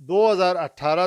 2018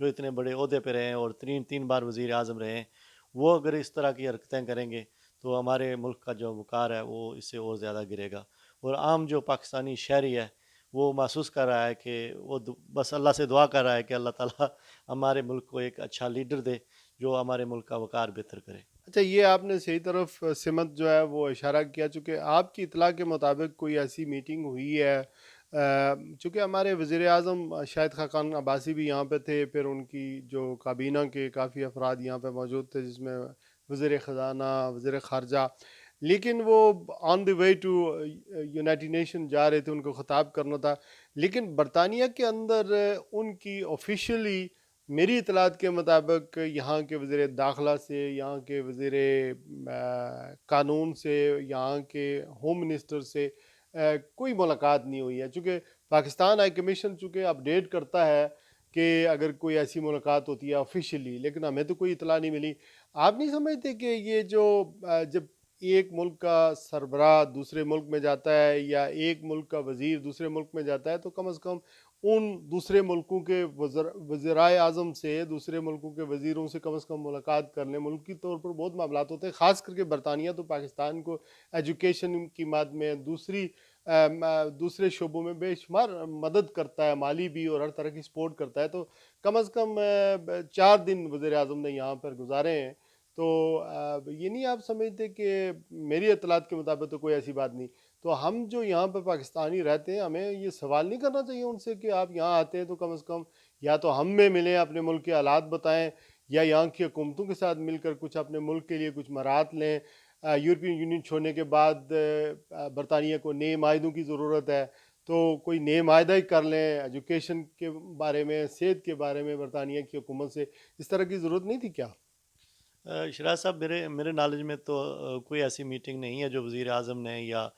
جو اتنے بڑے عہدے پہ رہے ہیں اور تین بار وزیر اعظم رہے ہیں، وہ اگر اس طرح کی حرکتیں کریں گے تو ہمارے ملک کا جو وقار ہے وہ اس سے اور زیادہ گرے گا. اور عام جو پاکستانی شہری ہے وہ محسوس کر رہا ہے کہ وہ بس اللہ سے دعا کر رہا ہے کہ اللہ تعالیٰ ہمارے ملک کو ایک اچھا لیڈر دے جو ہمارے ملک کا وقار بہتر کرے. اچھا، یہ آپ نے صحیح طرف سمت جو ہے وہ اشارہ کیا، چونکہ آپ کی اطلاع کے مطابق کوئی ایسی میٹنگ ہوئی ہے، چونکہ ہمارے وزیر اعظم شاہد خاقان عباسی بھی یہاں پہ تھے، پھر ان کی جو کابینہ کے کافی افراد یہاں پہ موجود تھے، جس میں وزیر خزانہ، وزیر خارجہ، لیکن وہ آن دی وے ٹو یونائٹڈ نیشن جا رہے تھے، ان کو خطاب کرنا تھا. لیکن برطانیہ کے اندر ان کی آفیشلی میری اطلاعات کے مطابق یہاں کے وزیر داخلہ سے، یہاں کے وزیر قانون سے، یہاں کے ہوم منسٹر سے کوئی ملاقات نہیں ہوئی ہے. چونکہ پاکستان ہائی کمیشن چونکہ اپڈیٹ کرتا ہے کہ اگر کوئی ایسی ملاقات ہوتی ہے آفیشلی، لیکن ہمیں تو کوئی اطلاع نہیں ملی. آپ نہیں سمجھتے کہ یہ جو جب ایک ملک کا سربراہ دوسرے ملک میں جاتا ہے یا ایک ملک کا وزیر دوسرے ملک میں جاتا ہے، تو کم از کم ان دوسرے ملکوں کے وزرائے اعظم سے، دوسرے ملکوں کے وزیروں سے کم از کم ملاقات کر لیں. ملکی طور پر بہت معاملات ہوتے ہیں، خاص کر کے برطانیہ تو پاکستان کو ایجوکیشن کی مد میں، دوسرے شعبوں میں بے شمار مدد کرتا ہے، مالی بھی، اور ہر طرح کی سپورٹ کرتا ہے. تو کم از کم 4 دن وزیر اعظم نے یہاں پر گزارے ہیں. تو یہ نہیں آپ سمجھتے کہ میری اطلاعات کے مطابق تو کوئی ایسی بات نہیں، تو ہم جو یہاں پہ پاکستانی رہتے ہیں، ہمیں یہ سوال نہیں کرنا چاہیے ان سے کہ آپ یہاں آتے ہیں تو کم از کم یا تو ہم میں ملیں، اپنے ملک کے حالات بتائیں، یا یہاں کی حکومتوں کے ساتھ مل کر کچھ اپنے ملک کے لیے کچھ مراحت لیں. یورپین یونین چھوڑنے کے بعد برطانیہ کو نئے معاہدوں کی ضرورت ہے، تو کوئی نئے معاہدہ ہی کر لیں. ایجوکیشن کے بارے میں، صحت کے بارے میں برطانیہ کی حکومت سے اس طرح کی ضرورت نہیں تھی کیا؟ شراز صاحب، میرے نالج میں تو کوئی ایسی میٹنگ نہیں ہے جو وزیر اعظم نے یا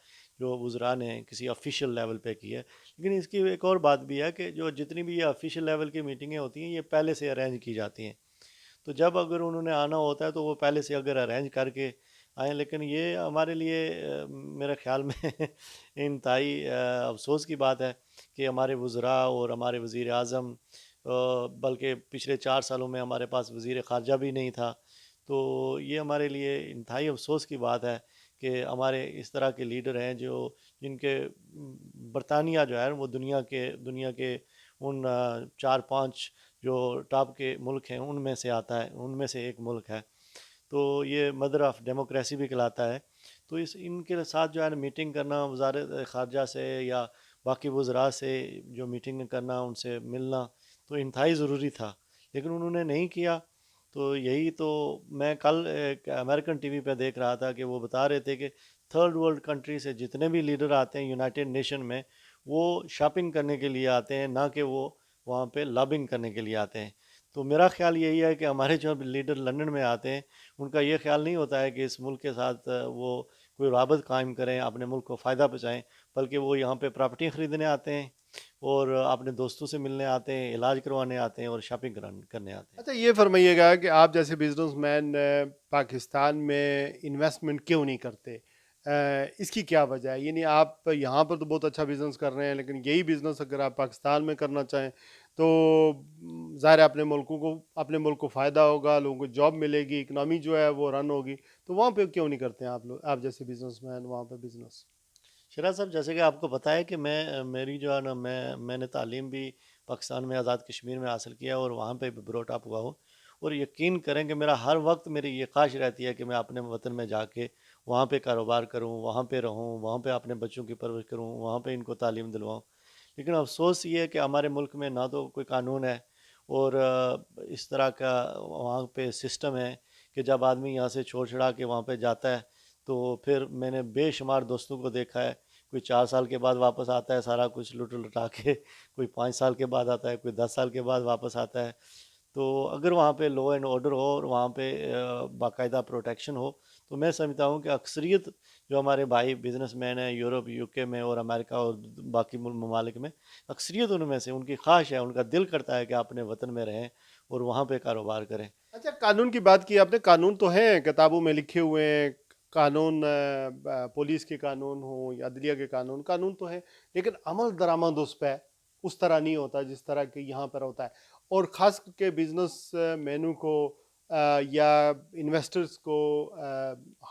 جو وزراء نے کسی آفیشیل لیول پہ کی ہے. لیکن اس کی ایک اور بات بھی ہے کہ جو جتنی بھی یہ آفیشیل لیول کی میٹنگیں ہوتی ہیں یہ پہلے سے ارینج کی جاتی ہیں. تو جب اگر انہوں نے آنا ہوتا ہے تو وہ پہلے سے اگر ارینج کر کے آئیں. لیکن یہ ہمارے لیے میرے خیال میں انتہائی افسوس کی بات ہے کہ ہمارے وزراء اور ہمارے وزیر اعظم، بلکہ پچھلے 4 سالوں میں ہمارے پاس وزیر خارجہ بھی نہیں تھا. تو یہ ہمارے لیے انتہائی افسوس کی بات ہے کہ ہمارے اس طرح کے لیڈر ہیں جن کے برطانیہ جو ہے وہ دنیا کے ان 4-5 جو ٹاپ کے ملک ہیں ان میں سے آتا ہے، ان میں سے ایک ملک ہے. تو یہ مدر آف ڈیموکریسی بھی کہلاتا ہے. تو ان کے ساتھ جو ہے میٹنگ کرنا، وزارت خارجہ سے یا باقی وزراء سے جو میٹنگ کرنا، ان سے ملنا تو انتہائی ضروری تھا. لیکن انہوں نے نہیں کیا. تو یہی تو میں کل ایک امریکن ٹی وی پہ دیکھ رہا تھا کہ وہ بتا رہے تھے کہ تھرڈ ورلڈ کنٹری سے جتنے بھی لیڈر آتے ہیں یونائٹڈ نیشن میں، وہ شاپنگ کرنے کے لیے آتے ہیں، نہ کہ وہ وہاں پہ لابنگ کرنے کے لیے آتے ہیں. تو میرا خیال یہی ہے کہ ہمارے جو لیڈر لندن میں آتے ہیں ان کا یہ خیال نہیں ہوتا ہے کہ اس ملک کے ساتھ وہ کوئی رابط قائم کریں، اپنے ملک کو فائدہ پہنچائیں، بلکہ وہ یہاں پہ پراپرٹی خریدنے آتے ہیں اور اپنے دوستوں سے ملنے آتے ہیں، علاج کروانے آتے ہیں اور شاپنگ کرنے آتے ہیں. اچھا، یہ فرمائیے گا کہ آپ جیسے بزنس مین پاکستان میں انویسٹمنٹ کیوں نہیں کرتے؟ اس کی کیا وجہ ہے؟ یعنی آپ یہاں پر تو بہت اچھا بزنس کر رہے ہیں، لیکن یہی بزنس اگر آپ پاکستان میں کرنا چاہیں تو ظاہر ہے اپنے ملک کو فائدہ ہوگا، لوگوں کو جاب ملے گی، اکنامی جو ہے وہ رن ہوگی. تو وہاں پہ کیوں نہیں کرتے ہیں آپ جیسے بزنس مین وہاں پہ بزنس؟ شراز صاحب، جیسے کہ آپ کو پتہ ہے کہ میری جو ہے نا میں نے تعلیم بھی پاکستان میں آزاد کشمیر میں حاصل کیا اور وہاں پہ بھی بروٹ اپ ہوا ہوں. اور یقین کریں کہ میرا ہر وقت میری یہ خواہش رہتی ہے کہ میں اپنے وطن میں جا کے وہاں پہ کاروبار کروں، وہاں پہ رہوں، وہاں پہ اپنے بچوں کی پرورش کروں، وہاں پہ ان کو تعلیم دلواؤں. لیکن افسوس یہ ہے کہ ہمارے ملک میں نہ تو کوئی قانون ہے اور اس طرح کا وہاں پہ سسٹم ہے کہ جب آدمی یہاں سے چھوڑ چھڑا کے وہاں پہ جاتا ہے تو پھر میں نے بے شمار دوستوں کو دیکھا ہے، کوئی 4 سال کے بعد واپس آتا ہے سارا کچھ لٹا کے، کوئی 5 سال کے بعد آتا ہے، کوئی 10 سال کے بعد واپس آتا ہے. تو اگر وہاں پہ لا اینڈ آرڈر ہو اور وہاں پہ باقاعدہ پروٹیکشن ہو تو میں سمجھتا ہوں کہ اکثریت جو ہمارے بھائی بزنس مین ہیں یورپ، یو کے میں اور امریکہ اور باقی ممالک میں، اکثریت ان میں سے ان کی خواہش ہے، ان کا دل کرتا ہے کہ اپنے وطن میں رہیں اور وہاں پہ کاروبار کریں. اچھا، قانون کی بات کی آپ نے. قانون تو ہیں، کتابوں میں لکھے ہوئے ہیں قانون، پولیس کے قانون ہوں یا عدلیہ کے قانون تو ہیں، لیکن عمل درآمد اس پہ اس طرح نہیں ہوتا جس طرح کہ یہاں پر ہوتا ہے. اور خاص کر کے بزنس مینوں کو یا انویسٹرز کو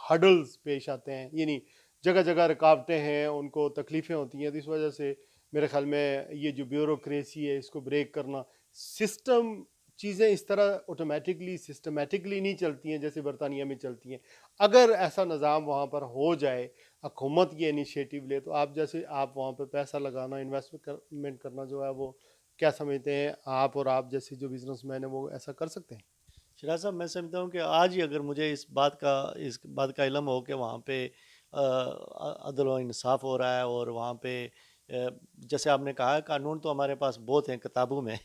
ہڈلز پیش آتے ہیں، یعنی جگہ جگہ رکاوٹیں ہیں، ان کو تکلیفیں ہوتی ہیں، تو اس وجہ سے میرے خیال میں یہ جو بیوروکریسی ہے اس کو بریک کرنا، سسٹم، چیزیں اس طرح آٹومیٹکلی سسٹمیٹکلی نہیں چلتی ہیں جیسے برطانیہ میں چلتی ہیں. اگر ایسا نظام وہاں پر ہو جائے، حکومت یہ انیشیٹو لے، تو آپ جیسے آپ وہاں پہ پیسہ لگانا، انویسٹمنٹ کرنا جو ہے وہ کیا سمجھتے ہیں آپ، اور آپ جیسے جو بزنس مین ہیں وہ ایسا کر سکتے ہیں؟ شراز صاحب، میں سمجھتا ہوں کہ آج ہی اگر مجھے اس بات کا علم ہو کہ وہاں پہ عدل و انصاف ہو رہا ہے، اور وہاں پہ جیسے آپ نے کہا قانون تو ہمارے پاس بہت ہیں کتابوں میں،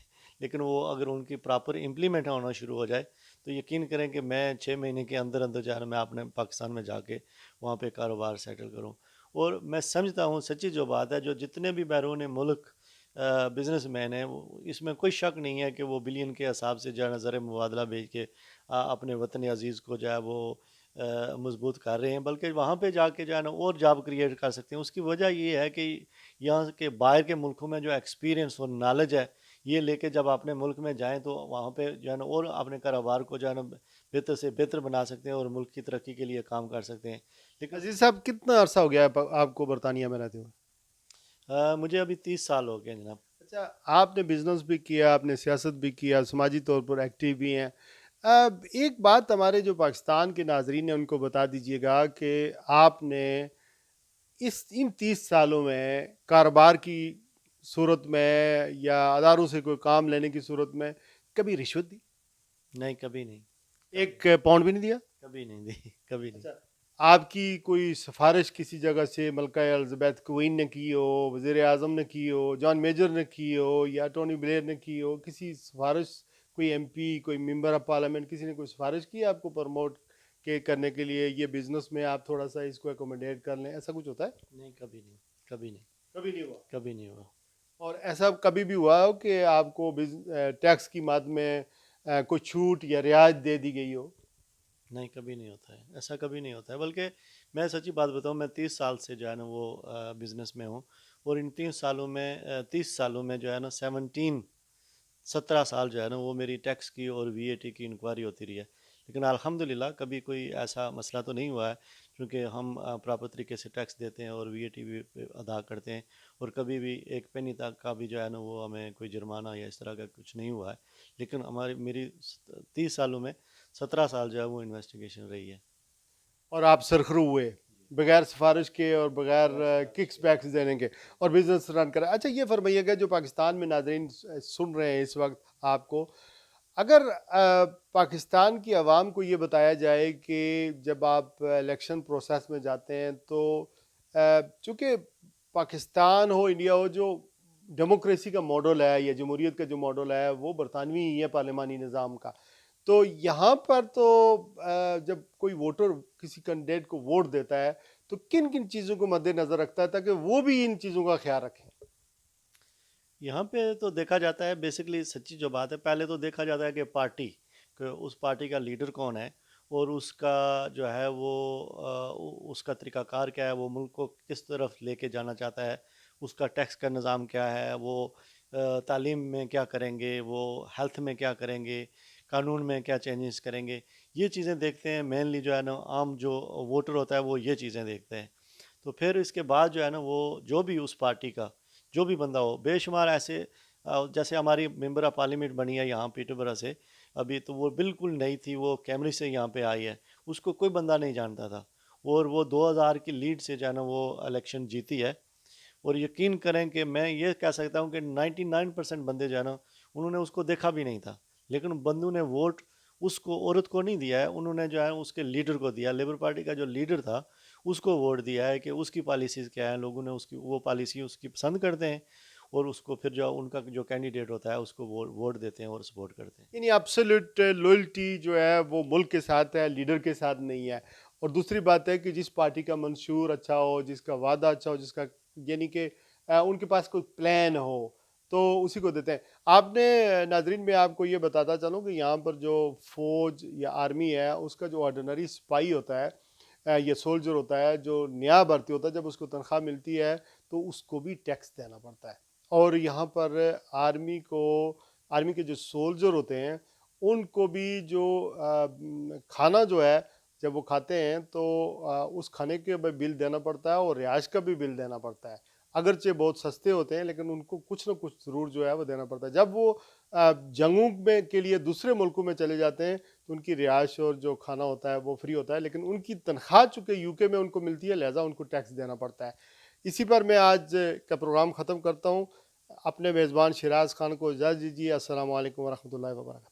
لیکن وہ اگر ان کی پراپر امپلیمنٹ ہونا شروع ہو جائے تو یقین کریں کہ میں 6 مہینے کے اندر اندر جو ہے نا میں اپنے پاکستان میں جا کے وہاں پہ کاروبار سیٹل کروں. اور میں سمجھتا ہوں سچی جو بات ہے، جو جتنے بھی بیرون ملک بزنس مین ہیں، اس میں کوئی شک نہیں ہے کہ وہ بلین کے حساب سے جو ہے نا زر مبادلہ بھیج کے اپنے وطن عزیز کو جو ہے وہ مضبوط کر رہے ہیں، بلکہ وہاں پہ جا کے جو ہے نا اور جاب کریٹ کر سکتے ہیں. اس کی وجہ یہ ہے کہ یہاں کے باہر کے ملکوں میں جو ایکسپیرینس اور نالج ہے، یہ لے کے جب اپنے ملک میں جائیں تو وہاں پہ جو ہے نا اور اپنے کاروبار کو جو ہے نا بہتر سے بہتر بنا سکتے ہیں اور ملک کی ترقی کے لیے کام کر سکتے ہیں. لیکن عزیز صاحب، کتنا عرصہ ہو گیا ہے آپ کو برطانیہ میں رہتے ہوئے؟ مجھے ابھی 30 سال ہو گئے جناب. اچھا، آپ نے بزنس بھی کیا، آپ نے سیاست بھی کیا، سماجی طور پر ایکٹیو بھی ہیں. ایک بات ہمارے جو پاکستان کے ناظرین ہیں ان کو بتا دیجئے گا کہ آپ نے ان 30 سالوں میں کاروبار کی صورت میں یا اداروں سے کوئی کام لینے کی صورت میں کبھی رشوت دی؟ نہیں، کبھی نہیں. ایک پاؤنڈ بھی نہیں دیا؟ کبھی نہیں دی. کبھی نہیں. اچھا، آپ کی کوئی سفارش کسی جگہ سے ملکہ الزبیتھ کوئین نے کی ہو، وزیر اعظم نے کی ہو، جان میجر نے کی ہو، یا ٹونی بلیئر نے کی ہو، کسی سفارش، کوئی ایم پی، کوئی ممبر آف پارلیمنٹ، کسی نے کوئی سفارش کی آپ کو پروموٹ کرنے کے لیے، یہ بزنس میں آپ تھوڑا سا اس کو اکوموڈیٹ کر لیں، ایسا کچھ ہوتا ہے؟ نہیں، کبھی نہیں. کبھی نہیں. کبھی نہیں ہوا؟ کبھی نہیں ہوا. اور ایسا کبھی بھی ہوا ہو کہ آپ کو ٹیکس کی مد میں کوئی چھوٹ یا رعایت دے دی گئی ہو؟ نہیں، کبھی نہیں ہوتا ہے. ایسا کبھی نہیں ہوتا ہے. بلکہ میں سچی بات بتاؤں، میں 30 سال سے جو ہے نا وہ بزنس میں ہوں، اور ان 30 سالوں میں جو ہے نا 17 سال جو ہے نا وہ میری ٹیکس کی اور وی اے ٹی کی انکوائری ہوتی رہی ہے. لیکن الحمدللہ کبھی کوئی ایسا مسئلہ تو نہیں ہوا ہے، کیونکہ ہم پراپر طریقے سے ٹیکس دیتے ہیں اور وی اے ٹی بھی ادا کرتے ہیں، اور کبھی بھی ایک پینی تک کا بھی جو ہے نا وہ ہمیں کوئی جرمانہ یا اس طرح کا کچھ نہیں ہوا ہے. لیکن میری 30 سالوں میں 17 سال جو ہے وہ انویسٹیگیشن رہی ہے. اور آپ سرخرو ہوئے بغیر سفارش کے اور بغیر ککس بیکس دینے کے، اور بزنس رن کریں. اچھا، یہ فرمائیے گا جو پاکستان میں ناظرین سن رہے ہیں اس وقت آپ کو، اگر پاکستان کی عوام کو یہ بتایا جائے کہ جب آپ الیکشن پروسیس میں جاتے ہیں تو چونکہ پاکستان ہو، انڈیا ہو، جو ڈیموکریسی کا ماڈل ہے یا جمہوریت کا جو ماڈل ہے وہ برطانوی ہی ہے، پارلیمانی نظام کا. تو یہاں پر تو جب کوئی ووٹر کسی کینڈیڈیٹ کو ووٹ دیتا ہے تو کن کن چیزوں کو مد نظر رکھتا ہے تاکہ وہ بھی ان چیزوں کا خیال رکھیں؟ یہاں پہ تو دیکھا جاتا ہے، بیسکلی سچی جو بات ہے، پہلے تو دیکھا جاتا ہے کہ اس پارٹی کا لیڈر کون ہے، اور اس کا جو ہے وہ اس کا طریقہ کار کیا ہے، وہ ملک کو کس طرف لے کے جانا چاہتا ہے، اس کا ٹیکس کا نظام کیا ہے، وہ تعلیم میں کیا کریں گے، وہ ہیلتھ میں کیا کریں گے، قانون میں کیا چینجز کریں گے. یہ چیزیں دیکھتے ہیں مینلی جو ہے نا عام جو ووٹر ہوتا ہے وہ یہ چیزیں دیکھتے ہیں. تو پھر اس کے بعد جو ہے نا وہ جو بھی اس پارٹی کا جو بھی بندہ ہو، بے شمار ایسے جیسے ہماری ممبر آف پارلیمنٹ بنی ہے یہاں پیٹربرا سے، ابھی تو وہ بالکل نئی تھی، وہ کیمری سے یہاں پہ آئی ہے، اس کو کوئی بندہ نہیں جانتا تھا، اور وہ 2000 کی لیڈ سے جو ہے نا وہ الیکشن جیتی ہے. اور یقین کریں کہ میں یہ کہہ سکتا ہوں کہ 99% بندے جو ہے نا انہوں نے اس کو دیکھا بھی نہیں تھا، لیکن بندوں نے ووٹ اس کو عورت کو نہیں دیا ہے، انہوں نے جو ہے اس کے لیڈر کو دیا. لیبر پارٹی کا جو لیڈر تھا اس کو ووٹ دیا ہے کہ اس کی پالیسیز کیا ہیں، لوگوں نے اس کی وہ پالیسی اس کی پسند کرتے ہیں، اور اس کو پھر جو ان کا جو کینڈیڈیٹ ہوتا ہے اس کو ووٹ دیتے ہیں اور سپورٹ کرتے ہیں. یعنی ایبسولوٹ لوئلٹی جو ہے وہ ملک کے ساتھ ہے، لیڈر کے ساتھ نہیں ہے. اور دوسری بات ہے کہ جس پارٹی کا منشور اچھا ہو، جس کا وعدہ اچھا ہو، جس کا یعنی کہ ان کے پاس کوئی پلان ہو تو اسی کو دیتے ہیں. آپ نے ناظرین میں آپ کو یہ بتاتا چلوں کہ یہاں پر جو فوج یا آرمی ہے اس کا جو آرڈنری سپاہی ہوتا ہے یا سولجر ہوتا ہے، جو نیا بھرتی ہوتا ہے، جب اس کو تنخواہ ملتی ہے تو اس کو بھی ٹیکس دینا پڑتا ہے. اور یہاں پر آرمی کو آرمی کے جو سولجر ہوتے ہیں ان کو بھی جو کھانا جو ہے جب وہ کھاتے ہیں تو اس کھانے کے بھی بل دینا پڑتا ہے اور رہائش کا بھی بل دینا پڑتا ہے، اگرچہ بہت سستے ہوتے ہیں لیکن ان کو کچھ نہ کچھ ضرور جو ہے وہ دینا پڑتا ہے. جب وہ جنگوں میں کے لیے دوسرے ملکوں میں چلے جاتے ہیں تو ان کی رہائش اور جو کھانا ہوتا ہے وہ فری ہوتا ہے، لیکن ان کی تنخواہ چونکہ یو کے میں ان کو ملتی ہے لہٰذا ان کو ٹیکس دینا پڑتا ہے. اسی پر میں آج کا پروگرام ختم کرتا ہوں. اپنے میزبان شیراز خان کو اجازت دیجیے. السلام علیکم ورحمۃ اللہ وبرکاتہ.